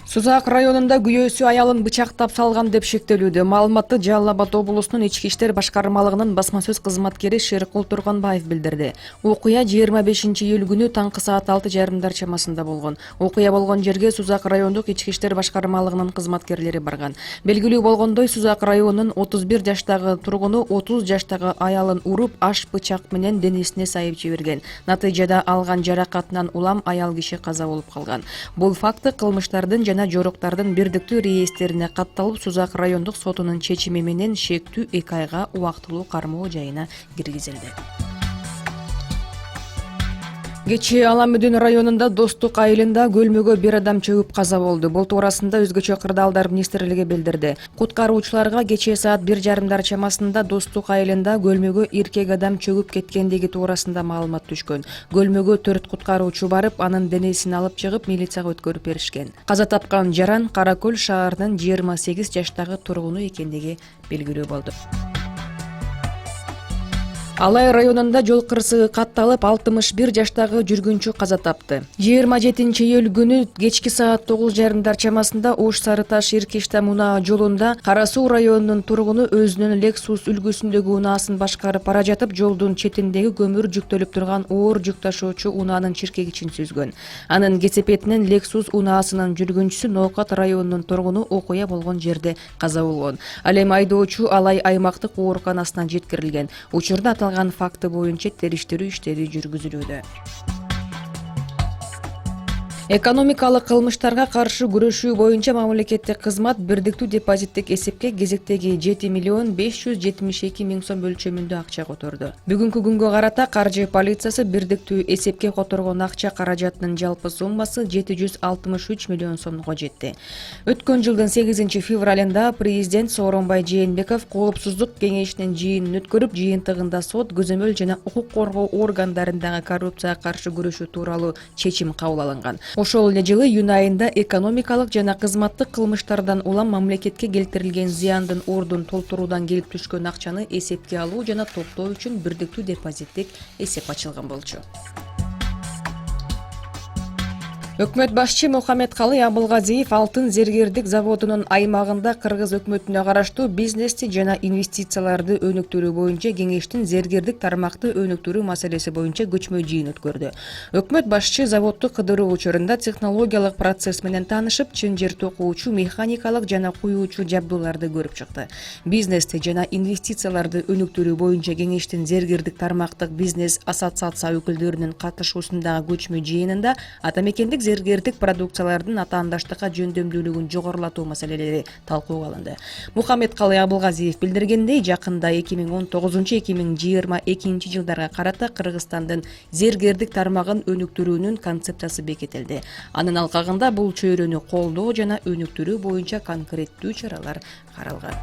Сузак районунда күйөөсү аялын бычактап салган деп шектелүүдө. Маалыматты Жалал Абад облусунун ички иштер башкармалыгынын басма сөз кызматкери Шеркул Турганбаев билдирди. Окуя 25-июль күнү таңкы саат 6:30 чамасында болгон. Окуя болгон жерге Сузак райондук ички иштер башкармалыгынын кызматкерлери барган. Белгилүү болгондой, Сузак районунун 31 жаштагы тургуну 30 жаштагы аялын уруп, аш бычак менен денесине сайып жиберген. Натыйжада алган жаракатынан улам аял киши каза болуп калган. Бул факты кылмыштардын жана жоруктардын бирдиктүү реестрине катталып, Сузак райондук сотунун чечими менен шектүү 2 айга убактылуу кармоо жайына киргизилди. Кечээ Аламүдүн районунда Достук айылында көлмөгө бир адам чөгүп каза болду. Бул туурасында өзгөчө кырдаалдар министрлиги билдирди. Куткаруучуларга кечээ саат 1:30 чамасында Достук айылында көлмөгө эркек адам чөгүп кеткендиги туурасында маалымат түшкөн. Көлмөгө 4 куткаруучу барып, анын денесин алып чыгып, милицияга өткөрүп беришкен. Каза тапкан жаран Кара Көл шаарынын 28 жаштагы тургуну экендиги белгилүү болду. Алай районунда жол кырсыгы катталып, 61 жаштагы жүргүнчү каза тапты. 27-июль күнү кечки саат 9:30 чамасында Ош Сары Таш Иркештам унаа жолунда Кара Суу районунун тургуну өзүнүн Lexus үлгүсүндөгү унаасын башкарып бара жатып, жолдун четиндеги көмүр жүктөлүп турган оор жүк ташуучу унаанын чиркегичин сүзгөн. Анын кесепетинен Lexus унаасынын жүргүнчүсү Ноокат районунун тургуну окуя болгон жерде каза болгон. Ал эми айдоочу Алай аймактык ооруканасына жеткирилген. Учурда аталган факты боюнча териштирүү иштери жүргүзүлүүдө. Экономикалык кылмыштарга каршы күрөшүү боюнча мамлекеттик кызмат бирдиктүү депозиттик эсепке кезектеги 7,572 миң сом өлчөмүндө акча которду. Бүгүнкү күнгө карата каржы полициясы бирдиктүү эсепке которгон акча каражатынын жалпы суммасы 763 миллион сомго жетти. Өткөн жылдын 8 февралында президент Сооронбай Жээнбеков коопсуздук кеңешинин жыйынын өткөрүп, жыйынтыгында сот, көзөмөл жана укук коргоо органдарындагы коррупцияга каршы күрөшүү тууралуу чечим кабыл алынган. Ошол эле жылы июнь айында экономикалык жана кызматтык кылмыштардан улам мамлекетке келтирилген зыяндын ордун толтуруудан келип түшкөн акчаны эсепке алуу жана топтоо үчүн бирдиктүү депозиттик эсеп ачылган болчу. Өкмөт башчы Мухаммедкалый Абылгазиев Алтын зергердик заводунун аймагында Кыргыз өкмөтүнө караштуу бизнести жана инвестицияларды өнүктүрүү боюнча кеңештин зергердик тармакты өнүктүрүү маселеси боюнча көчмө жыйын өткөрдү. Өкмөт башчы заводду кыдыруу учурунда технологиялык процесс менен таанышып, чын жер токуучу, механикалык жана куюучу жабдууларды көрүп чыкты. Бизнести жана инвестицияларды өнүктүрүү боюнча кеңештин зергердик тармактык бизнес ассоциация өкүлдөрүнүн катышуусундагы көчмө жыйынында атамекендик зергердик продукциялардын атаандаштыкка жөндөмдүүлүгүн жогорулатуу маселелери талкууга алынды. Мухаммедкалый Абылгазиев билдиргендей, жакында 2019-2022 жылдарга карата Кыргызстандын зергердик тармагын өнүктүрүүнүн концепциясы бекитилди. Анын алкагында бул чөйрөнү колдоо жана өнүктүрүү боюнча конкреттүү чаралар каралган.